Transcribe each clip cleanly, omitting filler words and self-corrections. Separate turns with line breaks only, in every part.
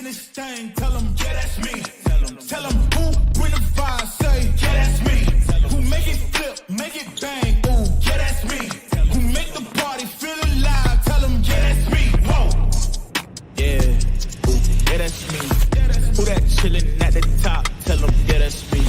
this thing, tell them, yeah, that's me. Tell them who bring the fire, say, yeah, that's me. Who make it flip, make it bang, ooh, yeah, that's me. Who make the party feel alive, tell them, yeah, that's me. Whoa. Yeah, ooh, yeah, that's me. Who that chillin' at the top, tell them, yeah, that's me.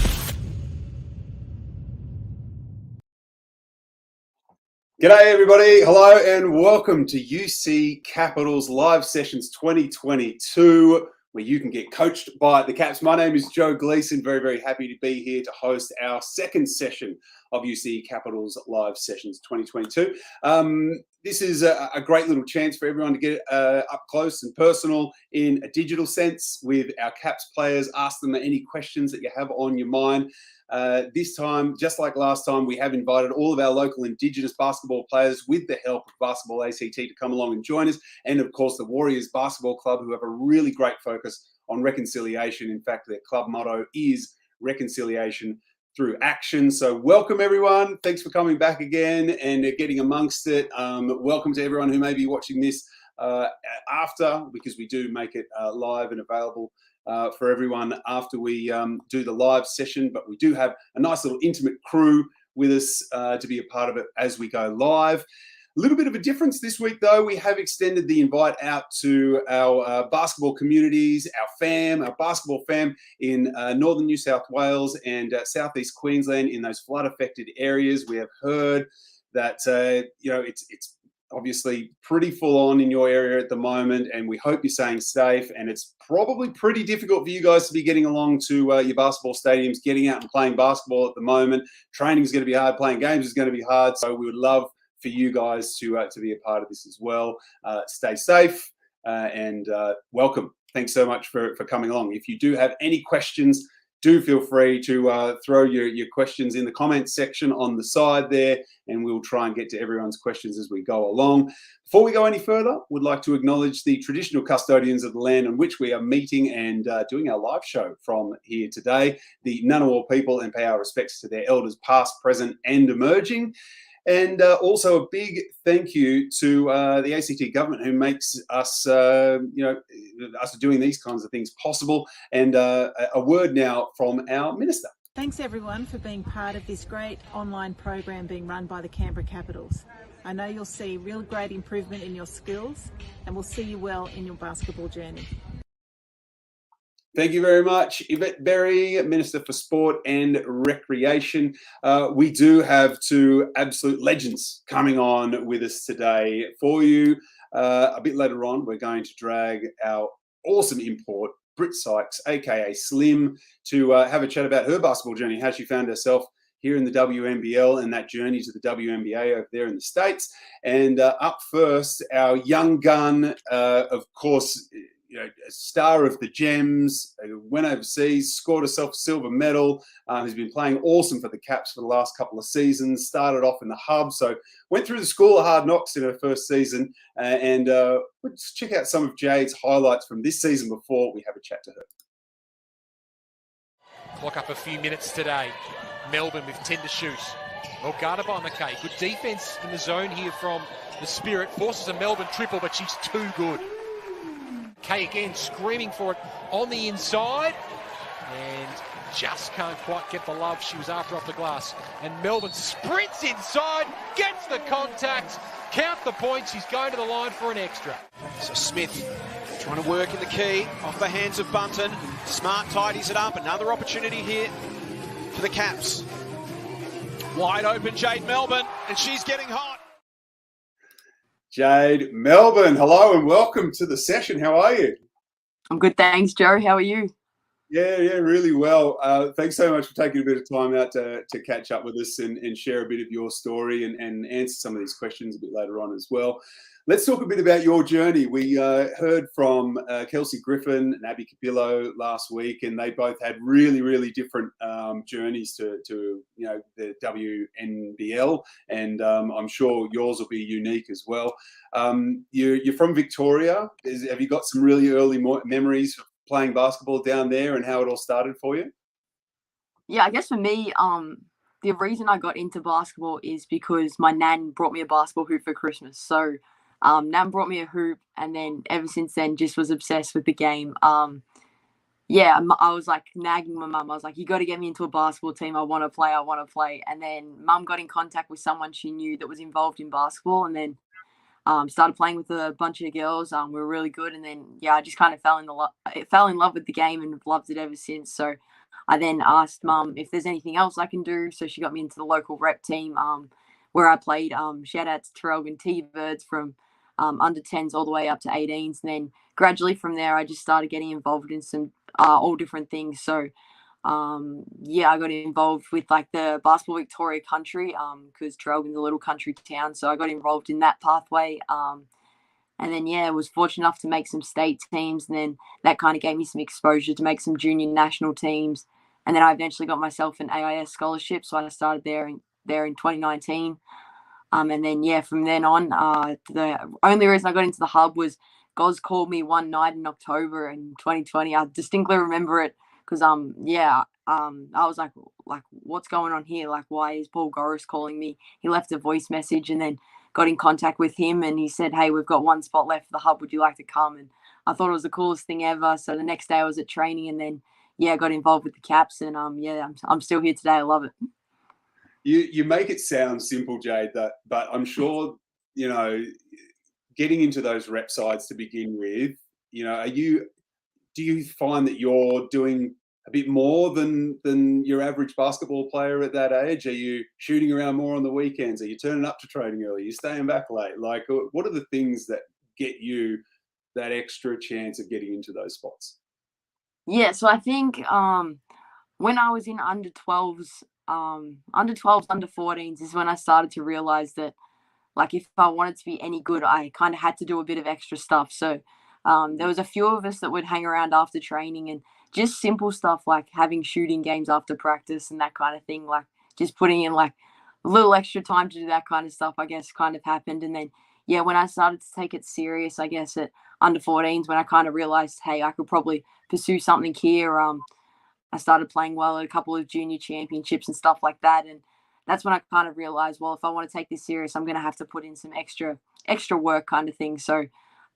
G'day everybody, hello and welcome to UC Capitals Live Sessions 2022, where you can get coached by the Caps. My name is Joe Gleason, very, very happy to be here to host our second session of UC Capitals Live Sessions 2022. This is a great little chance for everyone to get up close and personal in a digital sense with our Caps players, ask them any questions that you have on your mind. This time, just like last time, we have invited all of our local Indigenous basketball players with the help of Basketball ACT to come along and join us. And of course, the Warriors Basketball Club, who have a really great focus on reconciliation. In fact, their club motto is reconciliation through action. So welcome everyone. Thanks for coming back again and getting amongst it. Welcome to everyone who may be watching this after, because we do make it live and available for everyone after we do the live session, but we do have a nice little intimate crew with us to be a part of it as we go live. A little bit of a difference this week though, we have extended the invite out to our basketball communities, our basketball fam in northern New South Wales and southeast Queensland in those flood affected areas. We have heard that it's obviously pretty full on in your area at the moment, and we hope you're staying safe. And it's probably pretty difficult for you guys to be getting along to your basketball stadiums, getting out and playing basketball at the moment. Training is going to be hard, playing games is going to be hard. So we would love for you guys to be a part of this as well. Stay safe and welcome. Thanks so much for coming along. If you do have any questions, do feel free to throw your questions in the comments section on the side there, and we'll try and get to everyone's questions as we go along. Before we go any further, we'd like to acknowledge the traditional custodians of the land on which we are meeting and doing our live show from here today, the Ngunnawal people, and pay our respects to their elders past, present and emerging. And also a big thank you to the ACT government, who makes us, us doing these kinds of things possible. And a word now from our minister.
Thanks everyone for being part of this great online program being run by the Canberra Capitals. I know you'll see real great improvement in your skills, and we'll see you well in your basketball journey.
Thank you very much, Yvette Berry, Minister for Sport and Recreation. We do have two absolute legends coming on with us today for you. A bit later on, we're going to drag our awesome import, Britt Sykes, aka Slim, to have a chat about her basketball journey, how she found herself here in the WNBL and that journey to the WNBA over there in the States. And up first, our young gun, of course, a star of the Gems, went overseas, scored herself a silver medal, has been playing awesome for the Caps for the last couple of seasons, started off in the hub, so went through the school of hard knocks in her first season, and let's check out some of Jade's highlights from this season before we have a chat to her.
Clock up a few minutes today. Melbourne with 10 to shoot. Well guarded by McKay. Good defense in the zone here from the Spirit. Forces a Melbourne triple, but she's too good. Kay again screaming for it on the inside and just can't quite get the love she was after off the glass. And Melbourne sprints inside, gets the contact, count the points. She's going to the line for an extra.
So Smith trying to work in the key off the hands of Bunton. Smart tidies it up. Another opportunity here for the Caps. Wide open Jade Melbourne, and she's getting hot.
Jade Melbourne, hello and welcome to the session. How are you?
I'm good, thanks, Joe. How are you?
Yeah, really well. Thanks so much for taking a bit of time out to catch up with us and share a bit of your story and answer some of these questions a bit later on as well. Let's talk a bit about your journey. We heard from Kelsey Griffin and Abby Capillo last week, and they both had really different journeys to the WNBL, and I'm sure yours will be unique as well. You're from Victoria. Have you got some really early memories of playing basketball down there and how it all started for you?
Yeah, I guess for me, the reason I got into basketball is because my nan brought me a basketball hoop for Christmas. So Nan brought me a hoop, and then ever since then, just was obsessed with the game. I was like nagging my mum. I was like, you got to get me into a basketball team. I want to play. I want to play. And then mum got in contact with someone she knew that was involved in basketball, and then started playing with a bunch of girls. We were really good, and then I just kind of fell in love with the game and loved it ever since. So I then asked mum if there's anything else I can do. So she got me into the local rep team, where I played. Shout out to Traralgon T-Birds from under 10s all the way up to 18s, and then gradually from there I just started getting involved in some all different things. So I got involved with like the Basketball Victoria country, because Traralgon's a little country town, so I got involved in that pathway. And then was fortunate enough to make some state teams, and then that kind of gave me some exposure to make some junior national teams. And then I eventually got myself an AIS scholarship, so I started there in 2019. And then from then on, the only reason I got into the hub was Goz called me one night in October in 2020. I distinctly remember it because I was like what's going on here? Like, why is Paul Goris calling me? He left a voice message, and then got in contact with him, and he said, hey, we've got one spot left for the hub. Would you like to come? And I thought it was the coolest thing ever. So the next day I was at training, and then I got involved with the Caps, and I'm still here today. I love it.
You make it sound simple, Jade, but I'm sure, getting into those rep sides to begin with, do you find that you're doing a bit more than your average basketball player at that age? Are you shooting around more on the weekends? Are you turning up to training early? Are you staying back late? Like, what are the things that get you that extra chance of getting into those spots?
Yeah, so I think when I was in under 12s, under 14s is when I started to realize that, like, if I wanted to be any good, I kind of had to do a bit of extra stuff. So there was a few of us that would hang around after training, and just simple stuff like having shooting games after practice and that kind of thing, like just putting in like a little extra time to do that kind of stuff, I guess, kind of happened. And then, when I started to take it serious, I guess at under 14s, when I kind of realized, hey, I could probably pursue something here. I started playing well at a couple of junior championships and stuff like that. And that's when I kind of realized, well, if I want to take this serious, I'm going to have to put in some extra work kind of thing. So,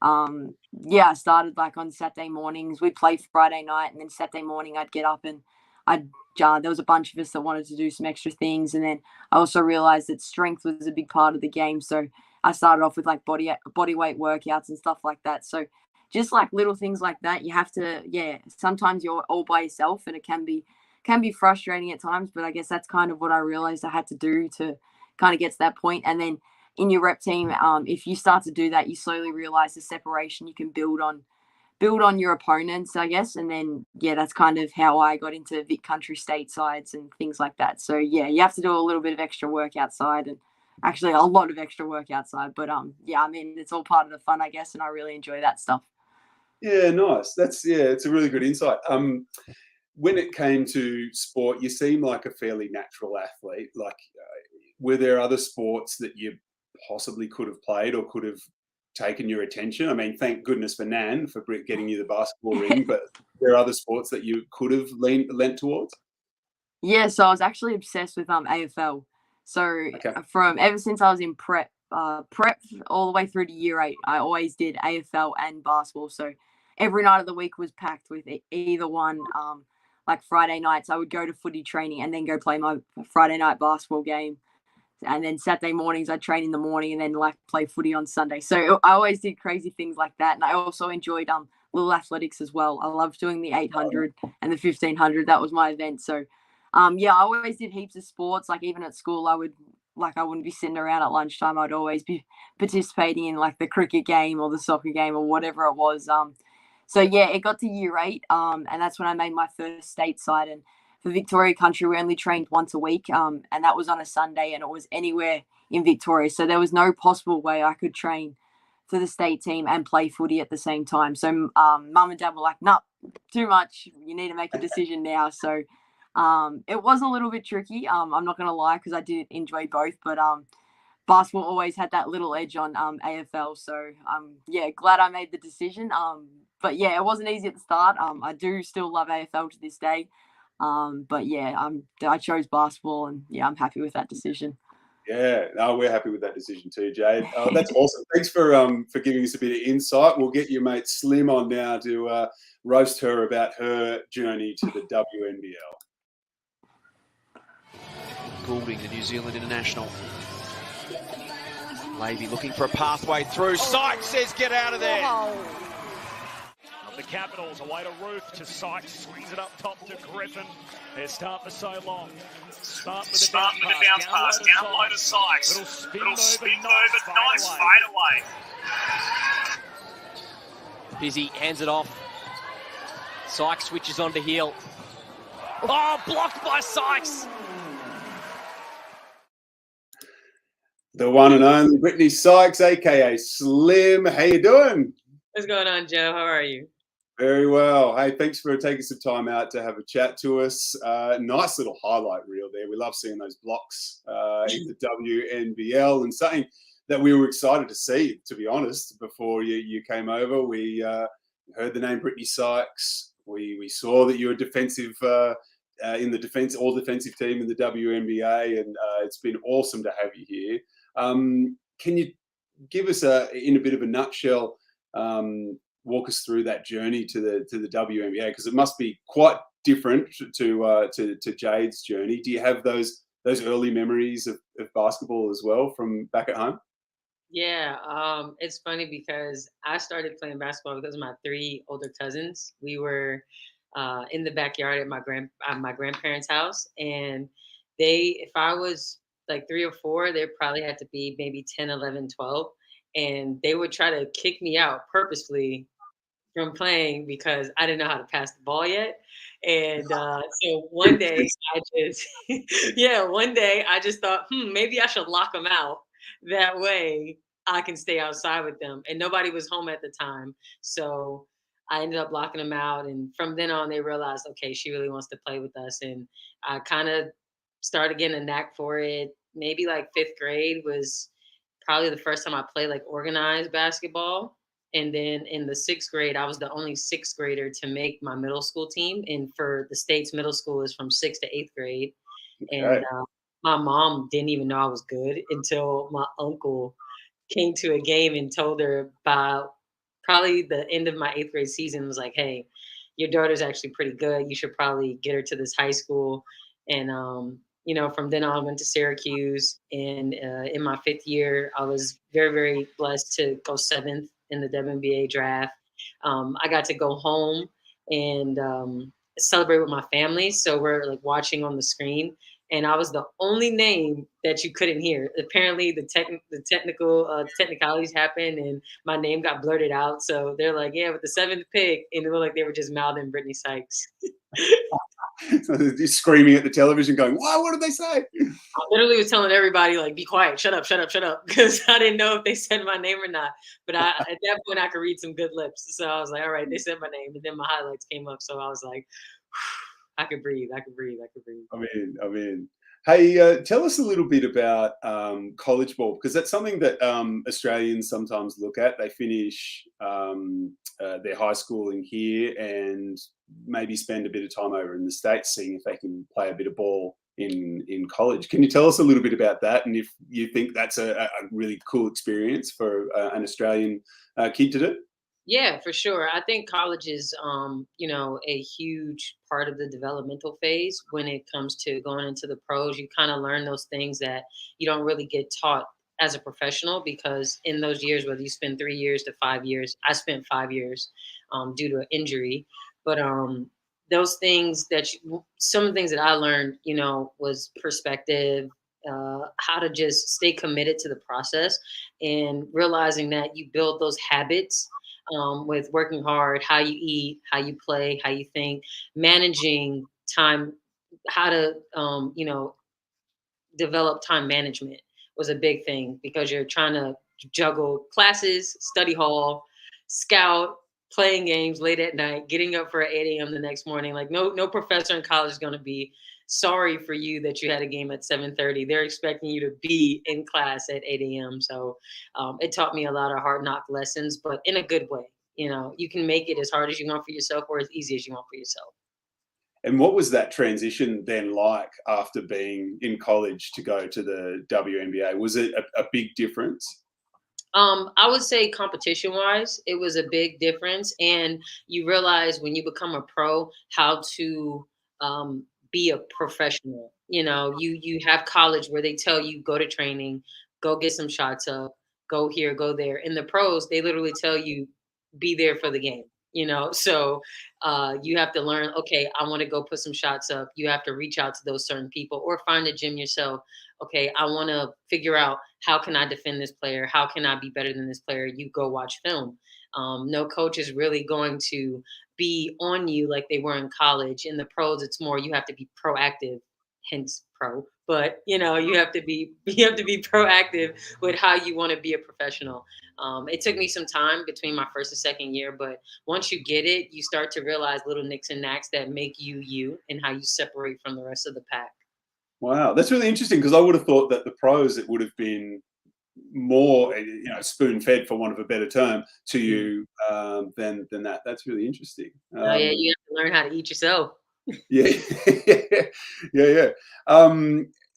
I started like on Saturday mornings. We'd play Friday night, and then Saturday morning I'd get up and there was a bunch of us that wanted to do some extra things. And then I also realized that strength was a big part of the game. So I started off with like body weight workouts and stuff like that. So just like little things like that, you have to, sometimes you're all by yourself, and it can be frustrating at times, but I guess that's kind of what I realized I had to do to kind of get to that point. And then in your rep team, if you start to do that, you slowly realize the separation you can build on your opponents, I guess. And then, that's kind of how I got into Vic Country state sides and things like that. So you have to do a little bit of extra work outside, and actually a lot of extra work outside. But it's all part of the fun, I guess. And I really enjoy that stuff.
Yeah, nice. It's a really good insight. When it came to sport, you seem like a fairly natural athlete. Like, were there other sports that you possibly could have played or could have taken your attention? I mean, thank goodness for Nan for getting you the basketball ring, but there are other sports that you could have lent towards?
Yeah, so I was actually obsessed with AFL. So from ever since I was in prep all the way through to year 8, I always did AFL and basketball. So every night of the week was packed with either one. Like Friday nights, I would go to footy training and then go play my Friday night basketball game. And then Saturday mornings, I'd train in the morning and then like play footy on Sunday. So I always did crazy things like that. And I also enjoyed little athletics as well. I loved doing the 800 and the 1500. That was my event. So I always did heaps of sports. Like even at school, I wouldn't be sitting around at lunchtime. I'd always be participating in like the cricket game or the soccer game or whatever it was. It got to year 8, and that's when I made my first stateside. And for Victoria country, we only trained once a week, and that was on a Sunday, and it was anywhere in Victoria. So there was no possible way I could train for the state team and play footy at the same time. So mum and dad were like, "No, too much. You need to make a decision now." So it was a little bit tricky. I'm not going to lie, because I did enjoy both, but basketball always had that little edge on AFL. So glad I made the decision. It wasn't easy at the start. I do still love AFL to this day. I chose basketball, and I'm happy with that decision.
Yeah, no, we're happy with that decision too, Jade. That's awesome. Thanks for giving us a bit of insight. We'll get your mate Slim on now to roast her about her journey to the WNBL.
Goulding, the New Zealand international. Levy looking for a pathway through. Sykes says, get out of there.
Of the Capitals, away to Ruth, to Sykes, swings it up top to Griffin. Their start for so long. Smart with the bounce pass, down low to Sykes. Little spin move, nice fade away.
Busy, hands it off. Sykes switches onto heel. Oh, blocked by Sykes.
The one and only Brittany Sykes, aka Slim. How you doing?
What's going on, Joe? How are you?
Very well. Hey, thanks for taking some time out to have a chat to us. Nice little highlight reel there. We love seeing those blocks in the WNBL, and something that we were excited to see, to be honest, before you came over. We heard the name Brittany Sykes. We saw that you were defensive in the all defensive team in the WNBA, and it's been awesome to have you here. Can you give us in a bit of a nutshell, walk us through that journey to the WNBA, because it must be quite different to Jade's journey. Do you have those early memories of basketball as well from back at home?
Yeah, it's funny because I started playing basketball because of my 3 older cousins. We were in the backyard at my grandparents' house, and if I was like 3 or 4, they probably had to be maybe 10, 11, 12, and they would try to kick me out purposefully from playing because I didn't know how to pass the ball yet. And so one day one day I just thought, maybe I should lock them out. That way I can stay outside with them. And nobody was home at the time. So I ended up locking them out. And from then on, they realized, okay, she really wants to play with us. And I kind of started getting a knack for it. Maybe like 5th grade was probably the first time I played like organized basketball. And then in the 6th grade, I was the only 6th grader to make my middle school team. And for the State's middle school is from 6th to 8th grade. Okay. And my mom didn't even know I was good until my uncle came to a game and told her about probably the end of my 8th grade season, was like, hey, your daughter's actually pretty good. You should probably get her to this high school. And, from then on, I went to Syracuse. And in my 5th year, I was very, very blessed to go 7th in the WNBA draft. I got to go home and celebrate with my family. So we're like watching on the screen, and I was the only name that you couldn't hear. Apparently the technicalities happened and my name got blurted out. So they're like, yeah, with the 7th pick, and it looked like they were just mouthing Brittany Sykes.
So they're just screaming at the television going, wow, what did they say?
I literally was telling everybody, like, be quiet, shut up, because I didn't know if they said my name or not. But at that point, I could read some good lips. So I was like, all right, they said my name. And then my highlights came up. So I was like, I could breathe.
I mean. Hey, tell us a little bit about college ball, because that's something that Australians sometimes look at. They finish their high schooling here and maybe spend a bit of time over in the States seeing if they can play a bit of ball in college. Can you tell us a little bit about that, and if you think that's a really cool experience for an Australian kid to do?
Yeah, for sure. I think college is, a huge part of the developmental phase when it comes to going into the pros. You kind of learn those things that you don't really get taught as a professional, because in those years, whether you spend 3 years to 5 years, I spent 5 years due to an injury. But those things some of the things that I learned, was perspective, how to just stay committed to the process, and realizing that you build those habits with working hard, how you eat, how you play, how you think, managing time, how to, develop time management was a big thing, because you're trying to juggle classes, study hall, scout, playing games late at night, getting up for 8 a.m. the next morning. Like no professor in college is going to be sorry for you that you had a game at 7:30. They're expecting you to be in class at 8 a.m. So it taught me a lot of hard knock lessons, but in a good way. You can make it as hard as you want for yourself or as easy as you want for yourself.
And what was that transition then like after being in college to go to the WNBA? Was it a big difference?
I would say competition-wise, it was a big difference, and you realize when you become a pro how to be a professional. You know, you have college where they tell you go to training, go get some shots up, go here, go there. In the pros, they literally tell you be there for the game. You know, so you have to learn. Okay, I want to go put some shots up. You have to reach out to those certain people or find a gym yourself. Okay, I want to figure out how can I defend this player? How can I be better than this player? You go watch film. No coach is really going to be on you like they were in college. In the pros, it's more you have to be proactive, hence pro. But you know, you have to be you have to be proactive with how you want to be a professional. It took me some time between my first and second year, but once you get it, you start to realize little nicks and knacks that make you you and how you separate from the rest of the pack.
Wow, that's really interesting because I would have thought that the pros, it would have been more, spoon-fed, for want of a better term, to you than that. That's really interesting.
Oh yeah, you have to learn how to eat yourself.
Yeah, yeah.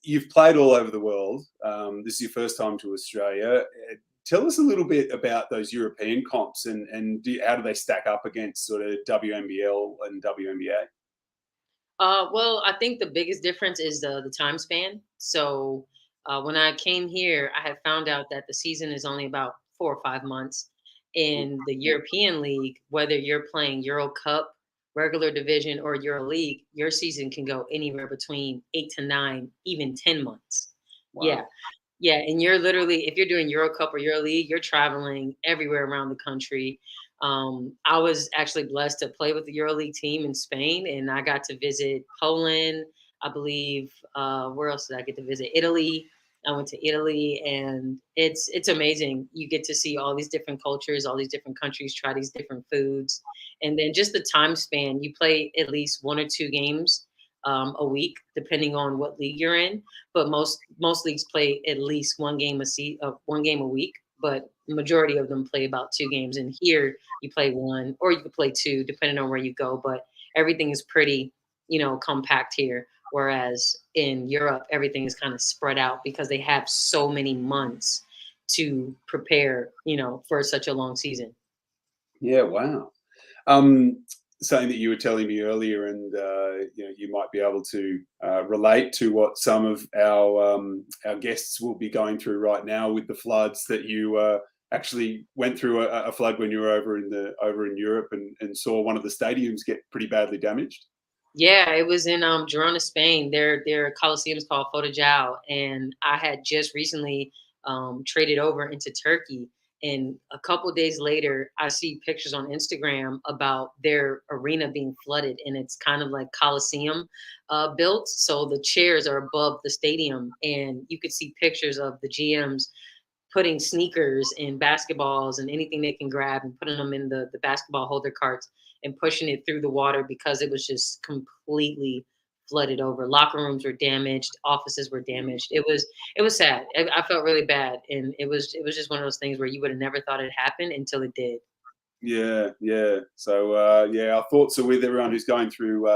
You've played all over the world. This is your first time to Australia. Tell us a little bit about those European comps and how do they stack up against sort of WNBL and WNBA?
Well, I think the biggest difference is the time span. So when I came here, I had found out that the season is only about 4 or 5 months. In the European League, whether you're playing Euro Cup, regular division, or Euro League, your season can go anywhere between 8 to 9, even 10 months.
Wow.
Yeah. Yeah, and you're literally, if you're doing Euro Cup or Euro League, you're traveling everywhere around the country. I was actually blessed to play with the Euro League team in Spain, and I got to visit Poland. I believe where else did I get to visit? Italy. I went to Italy, and it's amazing. You get to see all these different cultures, all these different countries, try these different foods, and then just the time span. You play at least 1 or 2 games a week, depending on what league you're in. But most leagues play at least one game a week. But majority of them play about 2 games. And here you play one, or you could play two, depending on where you go. But everything is pretty, compact here. Whereas in Europe, everything is kind of spread out because they have so many months to prepare, for such a long season.
Yeah, wow. Something that you were telling me earlier, and you might be able to relate to what some of our guests will be going through right now with the floods. That you actually went through a flood when you were over in Europe and saw one of the stadiums get pretty badly damaged.
Yeah, it was in Girona, Spain. Their Coliseum is called Fotojao, and I had just recently traded over into Turkey. And a couple days later, I see pictures on Instagram about their arena being flooded, and it's kind of like Coliseum built. So the chairs are above the stadium, and you could see pictures of the GMs putting sneakers and basketballs and anything they can grab and putting them in the basketball holder carts and pushing it through the water because it was just completely flooded over. Locker rooms were damaged, offices were damaged. It was sad. I felt really bad, and it was just one of those things where you would have never thought it happened until it did.
Yeah. So our thoughts are with everyone who's going through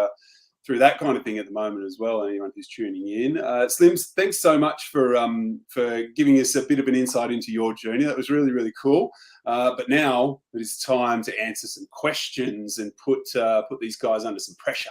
that kind of thing at the moment as well. Anyone who's tuning in, Slims, thanks so much for giving us a bit of an insight into your journey. That was really, really cool. But now it is time to answer some questions and put these guys under some pressure.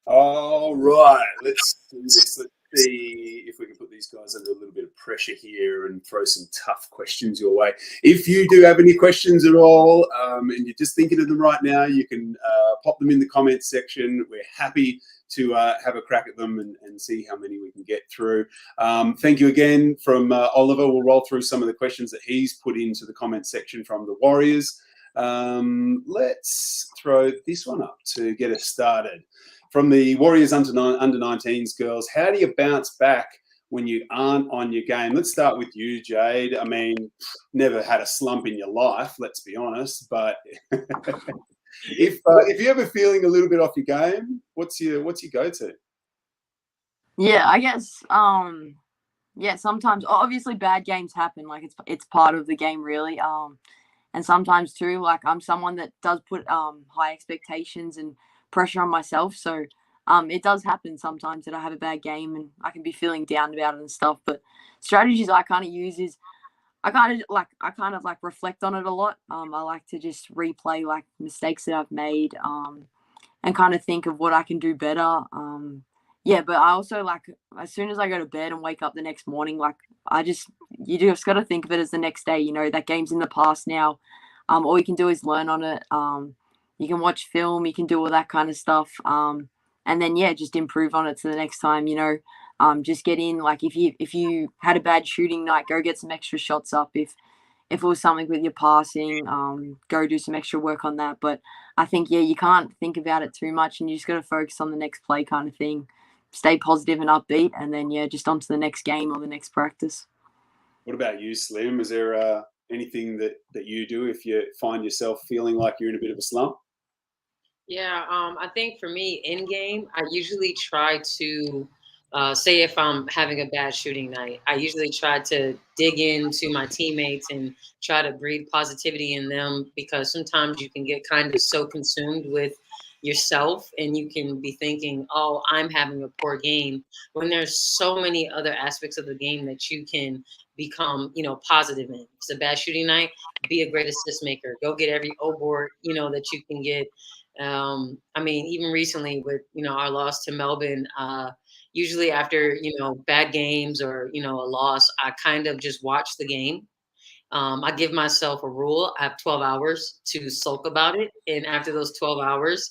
All right, let's do this. Let's see if we can put these guys under a little bit of pressure here and throw some tough questions your way. If you do have any questions at all and you're just thinking of them right now, you can pop them in the comments section. We're happy to have a crack at them and see how many we can get through. Thank you again from Oliver. We'll roll through some of the questions that he's put into the comment section from the Warriors. Let's throw this one up to get us started. From the Warriors under 19s girls, how do you bounce back when you aren't on your game? Let's start with you, Jade. I mean, never had a slump in your life, let's be honest. But if you're ever feeling a little bit off your game, what's your go-to?
Yeah, I guess yeah, sometimes obviously bad games happen. Like it's part of the game, really. And sometimes too, like I'm someone that does put high expectations and pressure on myself. So it does happen sometimes that I have a bad game and I can be feeling down about it and stuff. But strategies I kind of use is I kind of like reflect on it a lot. I like to just replay like mistakes that I've made and kind of think of what I can do better. Yeah, but I also like as soon as I go to bed and wake up the next morning, like you just got to think of it as the next day. You know, that game's in the past now. All you can do is learn on it. You can watch film, you can do all that kind of stuff. And then yeah, just improve on it to the next time. You know, just get in. Like if you had a bad shooting night, go get some extra shots up. If it was something with your passing, go do some extra work on that. But I think yeah, you can't think about it too much, and you just got to focus on the next play kind of thing. Stay positive and upbeat, and then yeah, just on to the next game or the next practice.
What about you, Slim? Is there anything that you do if you find yourself feeling like you're in a bit of a slump?
Yeah, I think for me in game, I usually try to say if I'm having a bad shooting night, I usually try to dig into my teammates and try to breathe positivity in them because sometimes you can get kind of so consumed with yourself and you can be thinking, oh, I'm having a poor game when there's so many other aspects of the game that you can become, positive in. If it's a bad shooting night, be a great assist maker. Go get every O board, that you can get. I mean, even recently with, our loss to Melbourne, usually after, bad games or, a loss, I kind of just watch the game. I give myself a rule. I have 12 hours to sulk about it. And after those 12 hours,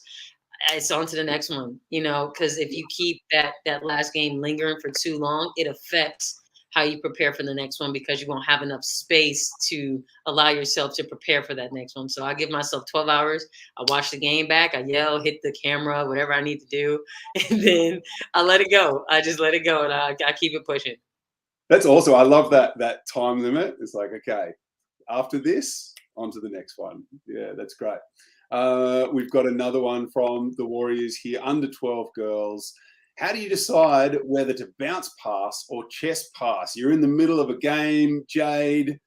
it's on to the next one, because if you keep that last game lingering for too long, it affects how you prepare for the next one because you won't have enough space to allow yourself to prepare for that next one. So I give myself 12 hours. I watch the game back. I yell, hit the camera, whatever I need to do. And then I let it go. I just let it go and I keep it pushing.
That's awesome. I love that time limit. It's like, okay, after this, on to the next one. Yeah, that's great. We've got another one from the Warriors here, under 12 girls. How do you decide whether to bounce pass or chest pass? You're in the middle of a game, Jade,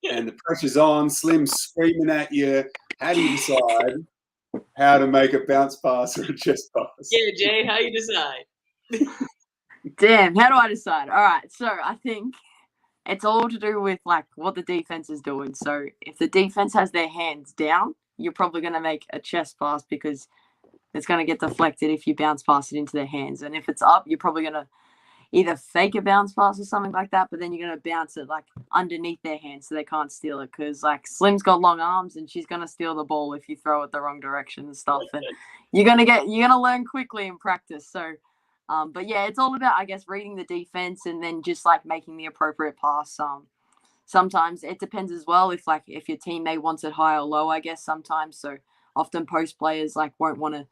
and the pressure's on, Slim's screaming at you. How do you decide how to make a bounce pass or a chest pass?
Yeah, Jade, how you decide?
Damn, how do I decide? All right, so I think it's all to do with like what the defense is doing. So if the defense has their hands down, you're probably going to make a chest pass because it's going to get deflected if you bounce pass it into their hands. And if it's up, you're probably going to either fake a bounce pass or something like that, but then you're going to bounce it like underneath their hands so they can't steal it because like Slim's got long arms and she's going to steal the ball if you throw it the wrong direction and stuff. And you're going to learn quickly in practice. So, but yeah, it's all about, I guess, reading the defense and then just like making the appropriate pass. Sometimes it depends as well if your teammate wants it high or low, I guess sometimes. So often post players like won't want to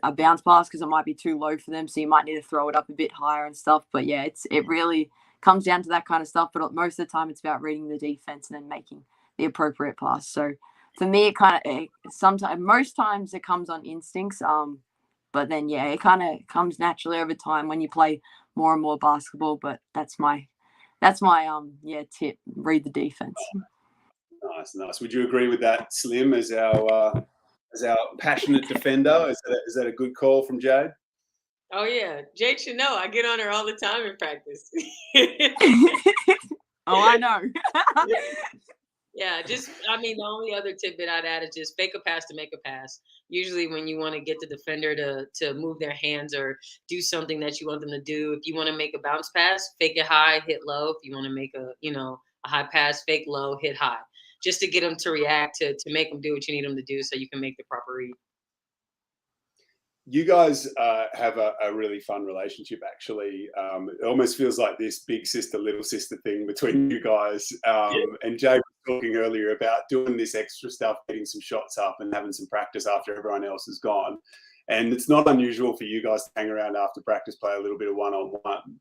a bounce pass because it might be too low for them. So you might need to throw it up a bit higher and stuff. But yeah, it really comes down to that kind of stuff. But most of the time it's about reading the defense and then making the appropriate pass. So for me, most times it comes on instincts. But then, yeah, it kind of comes naturally over time when you play more and more basketball. But that's my tip. Read the defense.
Nice. Would you agree with that, Slim, as our passionate defender? Is that a good call from Jade?
Oh yeah, Jade should know. I get on her all the time in practice.
Oh, I know.
Yeah, the only other tidbit I'd add is just fake a pass to make a pass. Usually when you want to get the defender to move their hands or do something that you want them to do, if you want to make a bounce pass, fake it high, hit low. If you want to make a high pass, fake low, hit high. Just to get them to react, to make them do what you need them to do so you can make the proper read.
You guys have a really fun relationship, actually. It almost feels like this big sister, little sister thing between you guys. And Jay was talking earlier about doing this extra stuff, getting some shots up and having some practice after everyone else is gone. And it's not unusual for you guys to hang around after practice, play a little bit of one-on-one.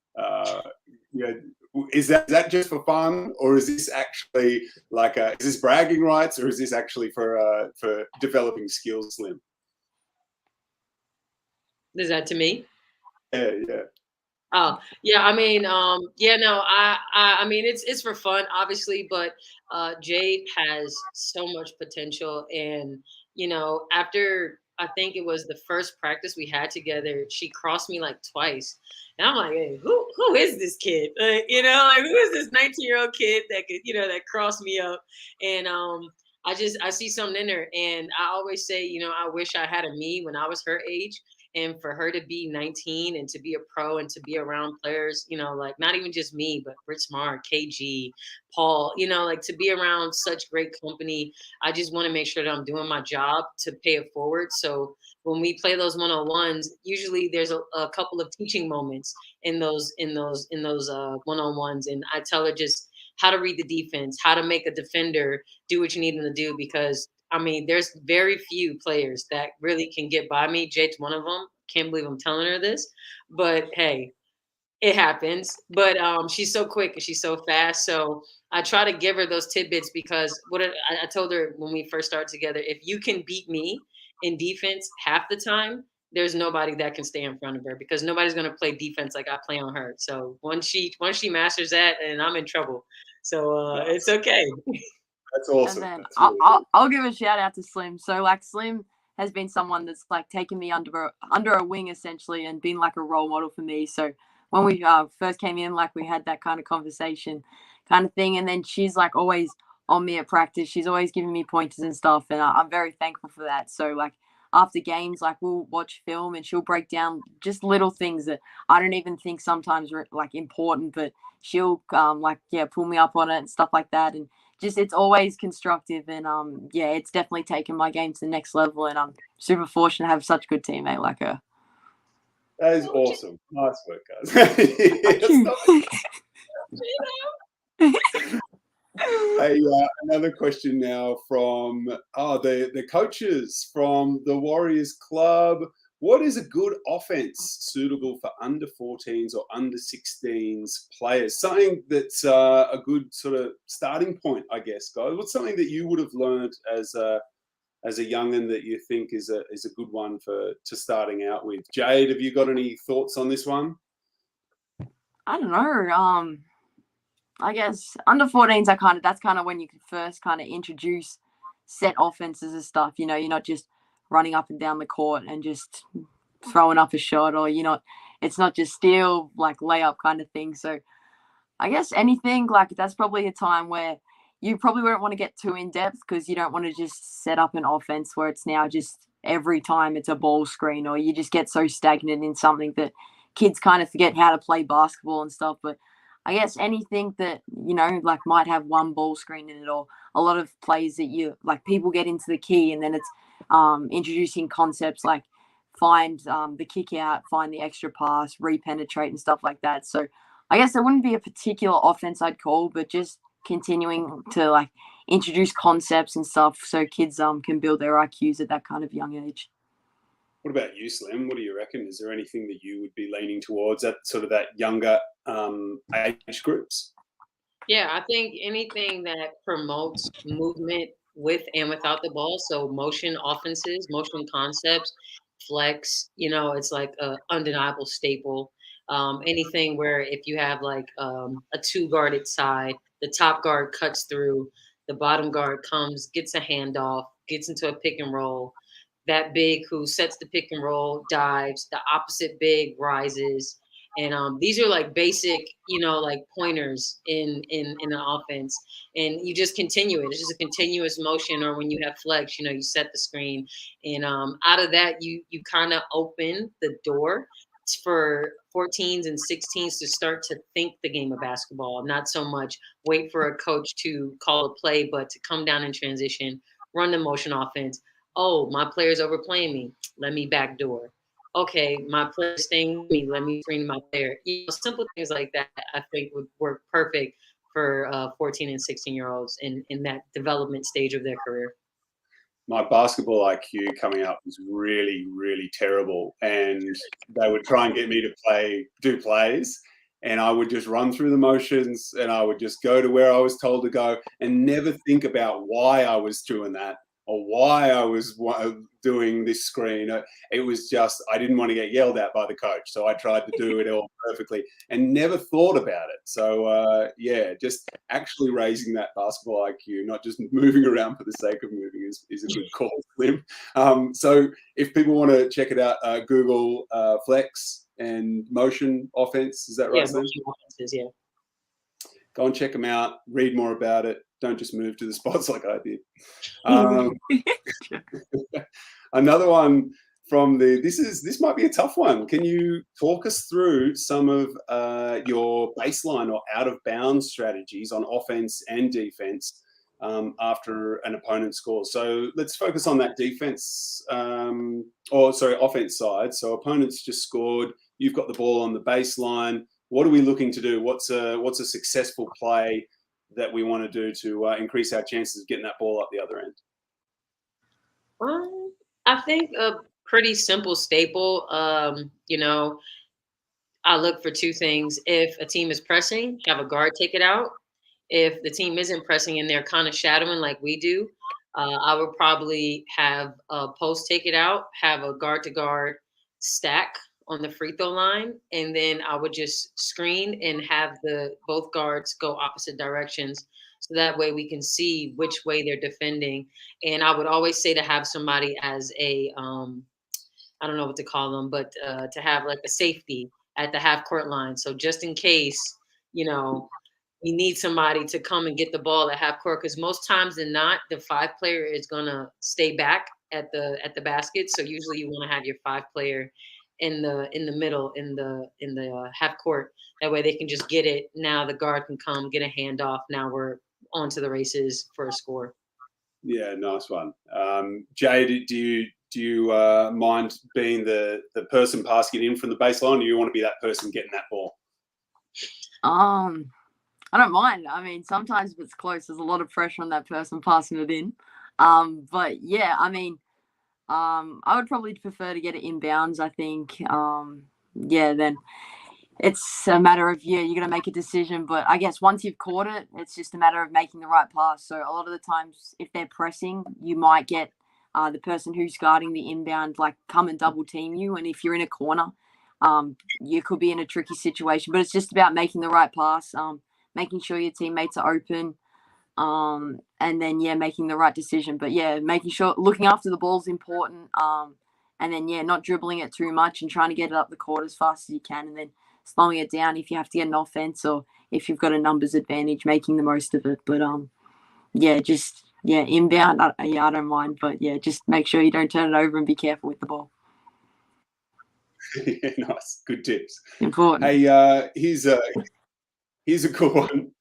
Is that just for fun, or is this actually is this bragging rights, or is this actually for developing skills, Slim?
Is that to me?
Yeah.
Oh, yeah, I mean, yeah, no, I mean, it's for fun, obviously, but Jade has so much potential, and after I think it was the first practice we had together, she crossed me like twice, and I'm like, hey, who is this kid? Like who is this 19-year-old kid that could, that crossed me up, and I see something in her, and I always say, I wish I had a me when I was her age, and for her to be 19 and to be a pro and to be around players, like not even just me, but Britt Smart, KG, Paul, like to be around such great company. I just want to make sure that I'm doing my job to pay it forward. So when we play those one-on-ones, usually there's a couple of teaching moments in those one-on-ones, and I tell her just how to read the defense, how to make a defender do what you need them to do, because I mean, there's very few players that really can get by me. Jade's one of them. Can't believe I'm telling her this, but hey, it happens. But she's so quick and she's so fast. So I try to give her those tidbits, because I told her when we first started together, if you can beat me in defense half the time, there's nobody that can stay in front of her, because nobody's gonna play defense like I play on her. So once she masters that, and I'm in trouble. So it's okay.
That's
And
awesome.
then
That's really good.
I'll give a shout out to Slim. So like Slim has been someone that's like taken me under a wing essentially, and been like a role model for me. So when we first came in, like we had that kind of conversation kind of thing, and then she's like always on me at practice. She's always giving me pointers and stuff, and I'm very thankful for that. So like after games, like we'll watch film and she'll break down just little things that I don't even think sometimes are like important, but she'll pull me up on it and stuff like that. And just it's always constructive, and it's definitely taken my game to the next level, and I'm super fortunate to have such a good teammate like her.
That is awesome. Nice work, guys. Hey, another question now from the coaches from the Warriors Club. What is a good offense suitable for under 14s or under 16s players? Something that's a good sort of starting point, I guess, guys. What's something that you would have learned as a young'un that you think is a good one to starting out with? Jade, have you got any thoughts on this one?
I don't know. I guess under 14s that's kind of when you can first kind of introduce set offenses and stuff. You're not just running up and down the court and just throwing up a shot, or it's not just steal like layup kind of thing. So I guess anything like that's probably a time where you probably won't want to get too in depth, because you don't want to just set up an offense where it's now just every time it's a ball screen, or you just get so stagnant in something that kids kind of forget how to play basketball and stuff. But I guess anything that, like might have one ball screen in it, or a lot of plays that people get into the key, and then it's introducing concepts like find the kick out, find the extra pass, repenetrate and stuff like that. So I guess there wouldn't be a particular offense I'd call, but just continuing to like introduce concepts and stuff so kids can build their IQs at that kind of young age.
What about you, Slim? What do you reckon? Is there anything that you would be leaning towards at sort of that younger age groups?
Yeah, I think anything that promotes movement with and without the ball. So motion offenses, motion concepts, flex, it's like a undeniable staple. Anything where if you have like a two guarded side, the top guard cuts through, the bottom guard comes, gets a handoff, gets into a pick and roll. That big who sets the pick and roll dives, the opposite big rises. And these are like basic, like pointers in an offense, and you just continue it. It's just a continuous motion. Or when you have flex, you set the screen, and out of that, you kind of open the door for 14s and 16s to start to think the game of basketball, not so much wait for a coach to call a play, but to come down in transition, run the motion offense. Oh, my player's overplaying me. Let me backdoor. Okay, my player's staying with me. Let me screen my player. Simple things like that I think would work perfect for 14 and 16-year-olds in that development stage of their career.
My basketball IQ coming up was really, really terrible, and they would try and get me to do plays, and I would just run through the motions, and I would just go to where I was told to go and never think about why I was doing that. or why I was doing this screen. It was just, I didn't want to get yelled at by the coach. So I tried to do it all perfectly and never thought about it. So yeah, just actually raising that basketball IQ, not just moving around for the sake of moving is a good call, Slim. So if people want to check it out, Google flex and motion offense. Is that right, Slim?
Motion offenses, yeah.
Go and check them out. Read more about it. Don't just move to the spots like I did. Another one from this might be a tough one. Can you talk us through some of your baseline or out of bounds strategies on offense and defense after an opponent scores? So let's focus on that defense, offense side. So opponents just scored. You've got the ball on the baseline. What are we looking to do? What's a successful play that we want to do to increase our chances of getting that ball up the other end?
I think a pretty simple staple. I look for two things. If a team is pressing, have a guard take it out. If the team isn't pressing and they're kind of shadowing like we do, I would probably have a post take it out, have a guard to guard stack on the free throw line, and then I would just screen and have both guards go opposite directions, so that way we can see which way they're defending. And I would always say to have somebody as a I don't know what to call them, but to have like a safety at the half court line, so just in case we need somebody to come and get the ball at half court, because most times than not the 5 player is gonna stay back at the basket. So usually you want to have your 5 player in the middle, in the half court. That way they can just get it. Now the guard can come get a handoff. Now we're on to the races for a score.
Yeah, nice one. Jade, do you mind being the person passing it in from the baseline, or do you want to be that person getting that ball?
I don't mind. I mean, sometimes if it's close, there's a lot of pressure on that person passing it in. But yeah, I mean, I would probably prefer to get it inbounds, I think. Then it's a matter of, you're going to make a decision. But I guess once you've caught it, it's just a matter of making the right pass. So a lot of the times, if they're pressing, you might get the person who's guarding the inbound, like, come and double team you. And if you're in a corner, you could be in a tricky situation. But it's just about making the right pass, making sure your teammates are open. And then making the right decision. But making sure looking after the ball is important. And then not dribbling it too much and trying to get it up the court as fast as you can, and then slowing it down if you have to get an offense, or if you've got a numbers advantage, making the most of it. But inbound, I don't mind, but just make sure you don't turn it over and be careful with the ball.
Yeah, nice, good tips.
Important.
Hey, here's a cool one.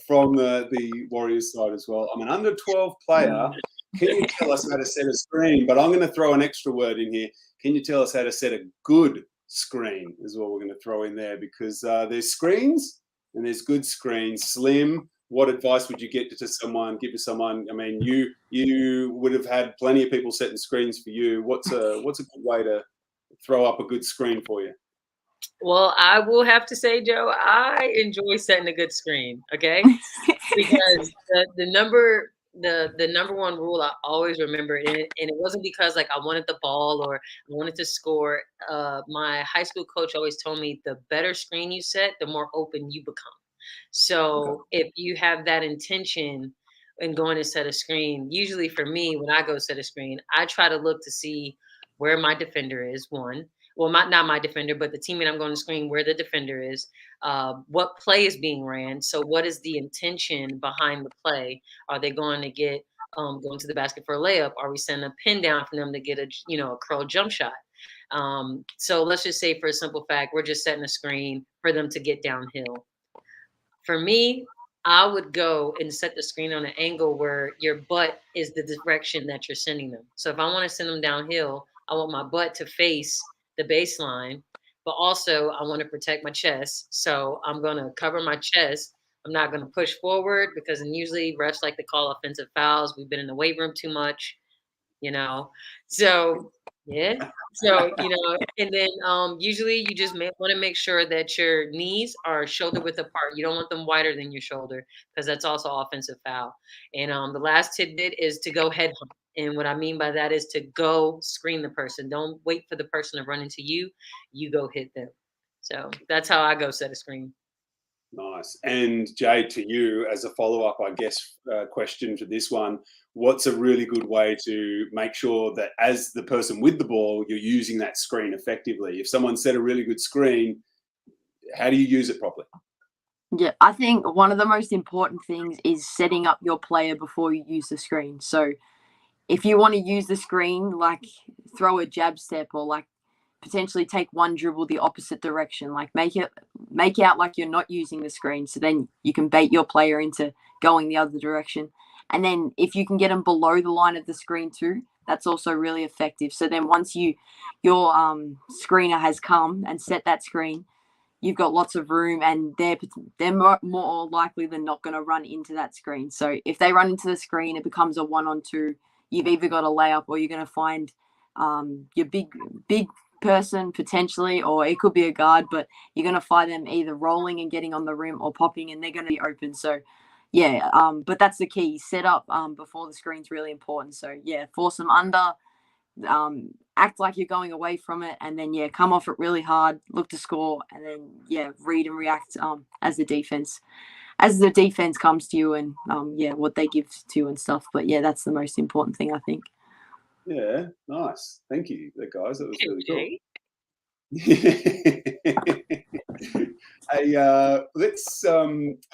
From the Warriors side as well. I'm an under 12 player. Can you tell us how to set a screen? But I'm going to throw an extra word in here. Can you tell us how to set a good screen is what we're going to throw in there, because there's screens and there's good screens. Slim, what advice would you give to someone? I mean, you would have had plenty of people setting screens for you. What's a good way to throw up a good screen for you?
Well, I will have to say, Joe, I enjoy setting a good screen, okay? Because the number one rule I always remember, and it wasn't because like I wanted the ball or I wanted to score. My high school coach always told me the better screen you set, the more open you become. So if you have that intention in going to set a screen, usually for me, when I go set a screen, I try to look to see where my defender is, one. Well, not my defender, but the teammate I'm going to screen, where the defender is, what play is being ran. So what is the intention behind the play? Are they going to get going to the basket for a layup? Are we sending a pin down for them to get a curl jump shot? So let's just say, for a simple fact, we're just setting a screen for them to get downhill. For me, I would go and set the screen on an angle where your butt is the direction that you're sending them. So if I want to send them downhill, I want my butt to face the baseline, but also I want to protect my chest. So I'm going to cover my chest. I'm not going to push forward, because usually refs like to call offensive fouls. We've been in the weight room too much, So Yeah. So, and then usually you just want to make sure that your knees are shoulder width apart. You don't want them wider than your shoulder because that's also offensive foul. And the last tidbit is to go head hunt. And what I mean by that is to go screen the person. Don't wait for the person to run into you. You go hit them. So that's how I go set a screen.
Nice. And Jade, to you as a follow-up, I guess, question for this one, what's a really good way to make sure that as the person with the ball, you're using that screen effectively? If someone set a really good screen, how do you use it properly?
Yeah, I think one of the most important things is setting up your player before you use the screen. So if you want to use the screen, like throw a jab step or like potentially take one dribble the opposite direction, like make out like you're not using the screen, so then you can bait your player into going the other direction. And then if you can get them below the line of the screen too, that's also really effective. So then once your screener has come and set that screen, you've got lots of room, and they're more likely than not going to run into that screen. So if they run into the screen, it becomes a 1-on-2. You've either got a layup or you're going to find your big person potentially, or it could be a guard, but you're going to find them either rolling and getting on the rim or popping, and they're going to be open. So yeah, but that's the key. Set up before the screen's really important. So yeah, force them under, act like you're going away from it, and then come off it really hard, look to score, and then read and react as the defense comes to you, and what they give to you and stuff. But that's the most important thing, I think.
Yeah, nice. Thank you, guys. That was really cool. Hey, let's. I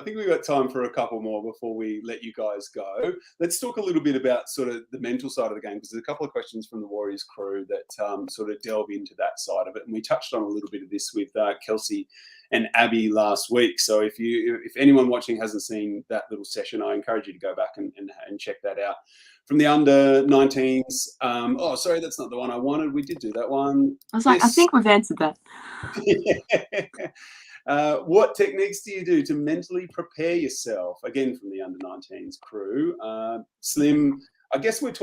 think we've got time for a couple more before we let you guys go. Let's talk a little bit about sort of the mental side of the game, because there's a couple of questions from the Warriors crew that sort of delve into that side of it, and we touched on a little bit of this with Kelsey and Abby last week. So if anyone watching hasn't seen that little session, I encourage you to go back and check that out. From the under 19s. Oh, sorry, that's not the one I wanted. We did do that one.
I was like, I think we've answered that.
What techniques do you do to mentally prepare yourself? Again, from the under 19s crew. Slim, I guess we could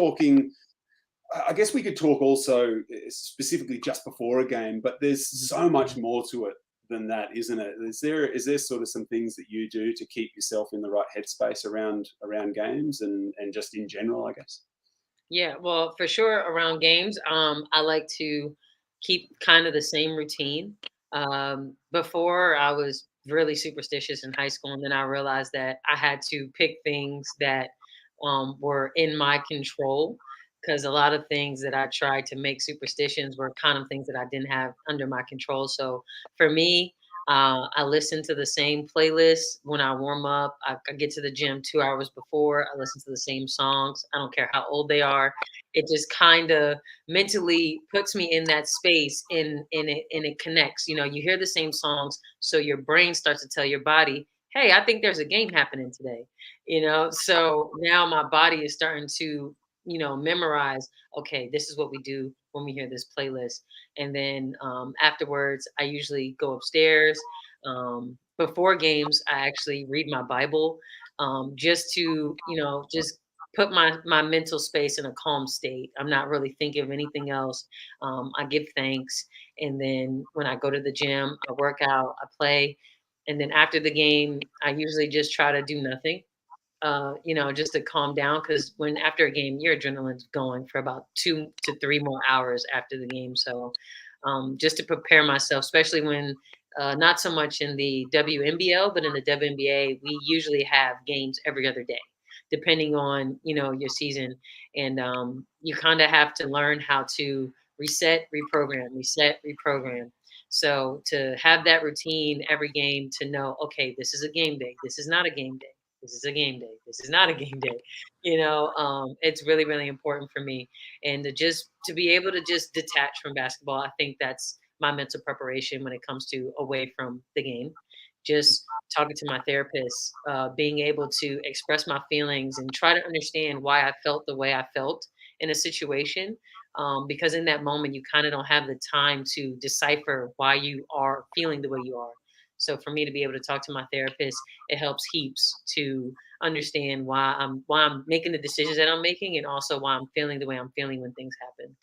talk also specifically just before a game, but there's so much more to it than that, isn't it? Is there sort of some things that you do to keep yourself in the right headspace around games and just in general, I guess?
Yeah, well, for sure around games, I like to keep kind of the same routine. Before I was really superstitious in high school, and then I realized that I had to pick things that were in my control, because a lot of things that I tried to make superstitions were kind of things that I didn't have under my control. So for me, I listen to the same playlist when I warm up. I get to the gym 2 hours before. I listen to the same songs. I don't care how old they are. It just kind of mentally puts me in that space, and it connects. You hear the same songs, so your brain starts to tell your body, "Hey, I think there's a game happening today." So now my body is starting to memorize, okay, this is what we do when we hear this playlist. And then afterwards, I usually go upstairs. Before games, I actually read my Bible, just to, just put my mental space in a calm state. I'm not really thinking of anything else. I give thanks. And then when I go to the gym, I work out, I play. And then after the game, I usually just try to do nothing, just to calm down. Because after a game, your adrenaline's going for about 2 to 3 more hours after the game. So just to prepare myself, especially when not so much in the WNBL, but in the WNBA, we usually have games every other day, depending on, your season. And you kind of have to learn how to reset, reprogram. So to have that routine every game, to know, okay, this is a game day. This is not a game day. This is a game day. This is not a game day. It's really, really important for me. And to be able to just detach from basketball, I think that's my mental preparation when it comes to away from the game. Just talking to my therapist, being able to express my feelings and try to understand why I felt the way I felt in a situation. Because in that moment, you kind of don't have the time to decipher why you are feeling the way you are. So for me to be able to talk to my therapist, it helps heaps to understand why I'm making the decisions that I'm making, and also why I'm feeling the way I'm feeling when things happen.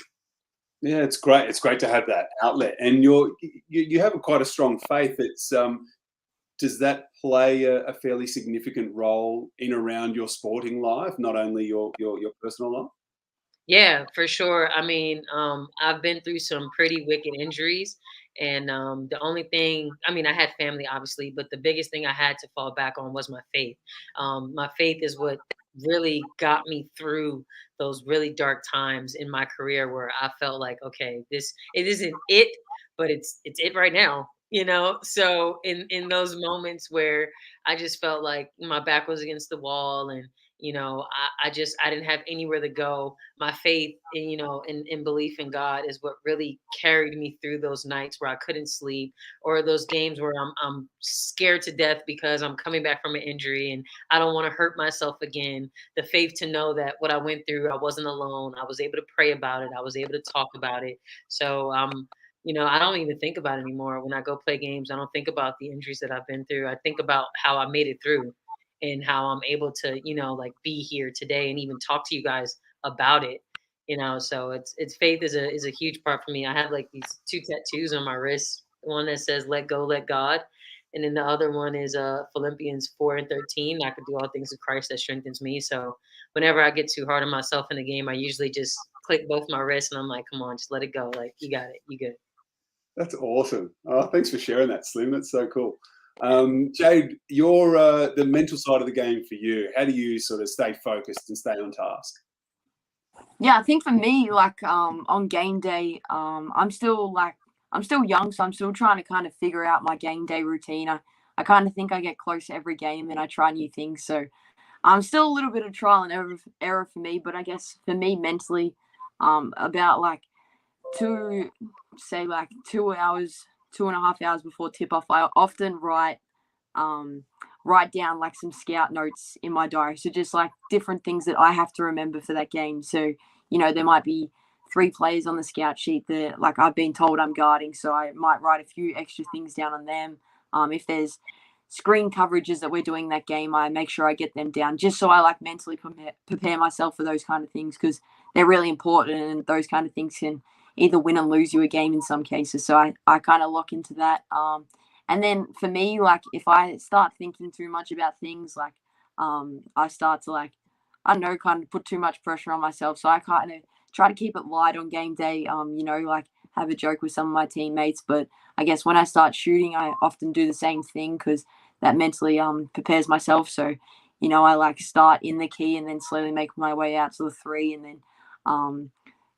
Yeah, it's great. It's great to have that outlet, and you have quite a strong faith. It's does that play a fairly significant role in around your sporting life, not only your personal life?
Yeah, for sure. I mean, I've been through some pretty wicked injuries. And the only thing, I mean, I had family, obviously, but the biggest thing I had to fall back on was my faith. My faith is what really got me through those really dark times in my career where I felt like, okay, this it isn't it, but it's it right now, you know? So in those moments where I just felt like my back was against the wall and I didn't have anywhere to go. My faith, in belief in God is what really carried me through those nights where I couldn't sleep, or those games where I'm scared to death because I'm coming back from an injury and I don't want to hurt myself again. The faith to know that what I went through, I wasn't alone. I was able to pray about it. I was able to talk about it. So, I don't even think about it anymore. When I go play games, I don't think about the injuries that I've been through. I think about how I made it through and how I'm able to, like be here today and even talk to you guys about it. So it's faith is a huge part for me. I have like these two tattoos on my wrist. One that says "Let go, let God," and then the other one is Philippians 4:13. I could do all things with Christ that strengthens me. So whenever I get too hard on myself in the game, I usually just click both my wrists and I'm like, "Come on, just let it go. Like you got it. You good."
That's awesome. Oh, thanks for sharing that, Slim. That's so cool. Jade, your the mental side of the game for you. How do you sort of stay focused and stay on task?
Yeah, I think for me, like on game day, I'm still young, so I'm still trying to kind of figure out my game day routine. I kind of think I get close to every game and I try new things. So I'm still a little bit of trial and error for me, but I guess for me mentally, about like like 2 hours, 2.5 hours before tip off, I often write down like some scout notes in my diary. So just like different things that I have to remember for that game. So, there might be 3 players on the scout sheet that like I've been told I'm guarding. So I might write a few extra things down on them. If there's screen coverages that we're doing that game, I make sure I get them down just so I like mentally prepare myself for those kind of things because they're really important and those kind of things can either win and lose you a game in some cases. So I kind of lock into that. And then for me, like if I start thinking too much about things, like I start to like, I don't know, kind of put too much pressure on myself. So I kind of try to keep it light on game day, like have a joke with some of my teammates. But I guess when I start shooting, I often do the same thing because that mentally prepares myself. So, I like start in the key and then slowly make my way out to the 3 and then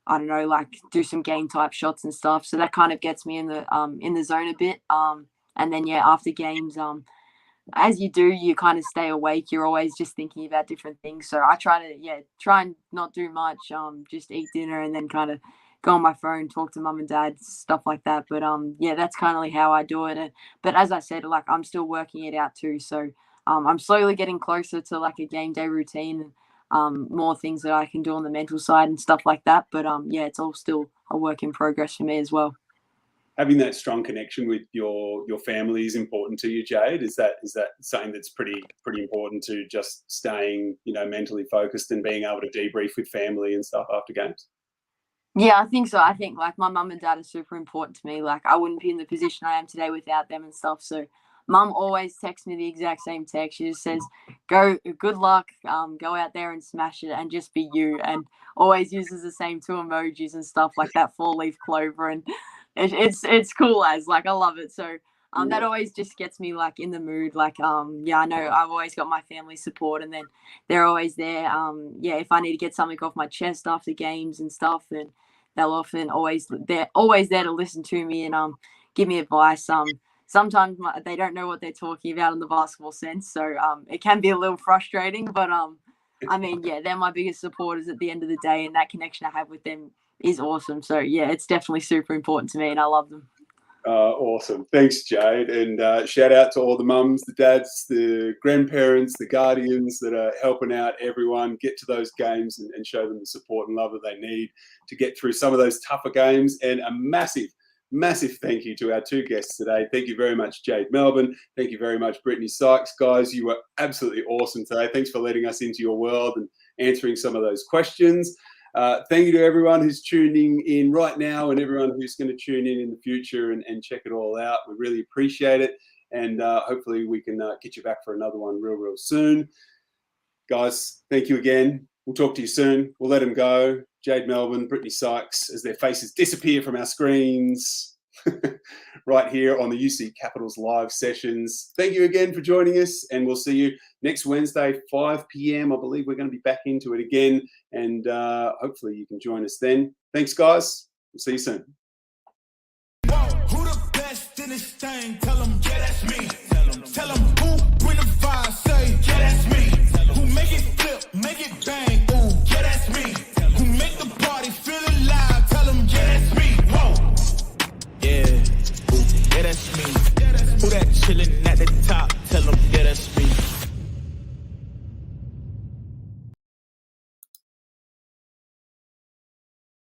I don't know, like do some game type shots and stuff. So that kind of gets me in the zone a bit. And then yeah, after games, as you do, you kind of stay awake. You're always just thinking about different things. So I try and not do much. Just eat dinner and then kind of go on my phone, talk to mum and dad, stuff like that. But yeah, that's kind of like how I do it. But as I said, like I'm still working it out too. So I'm slowly getting closer to like a game day routine and more things that I can do on the mental side and stuff like that. But yeah, it's all still a work in progress for me as well.
Having that strong connection with your family is important to you, Jade. Is that something that's pretty important to just staying mentally focused and being able to debrief with family and stuff after games?
Yeah, I think so. I think like my mum and dad are super important to me. Like I wouldn't be in the position I am today without them and stuff. So mum always texts me the exact same text. She just says, "Go, good luck. Go out there and smash it, and just be you." And always uses the same 2 emojis and stuff like that 4-leaf clover, and it's cool as like I love it. So that always just gets me like in the mood. Like yeah, I know I've always got my family support, and then they're always there. Yeah, if I need to get something off my chest after games and stuff, and they're always there to listen to me and give me advice. Sometimes they don't know what they're talking about in the basketball sense, so it can be a little frustrating. But I mean, yeah, they're my biggest supporters at the end of the day, and that connection I have with them is awesome. So yeah, it's definitely super important to me, and I love them.
Awesome. Thanks, Jade. And shout out to all the mums, the dads, the grandparents, the guardians that are helping out everyone get to those games and show them the support and love that they need to get through some of those tougher games. And a massive thank you to our 2 guests today. Thank you very much, Jade Melbourne. Thank you very much, Brittany Sykes. Guys, you were absolutely awesome today. Thanks for letting us into your world and answering some of those questions. Thank you to everyone who's tuning in right now and everyone who's going to tune in the future and check it all out. We really appreciate it. And hopefully we can get you back for another one real soon. Guys, thank you again. We'll talk to you soon. We'll let them go. Jade, Melbourne, Brittany, Sykes, as their faces disappear from our screens right here on the UC Capitals live sessions. Thank you again for joining us, and we'll see you next Wednesday, 5 p.m. I believe we're going to be back into it again, and hopefully you can join us then. Thanks, guys. We'll see you soon.
Who the best in this thing? Tell them, yeah, that's me. Tell them who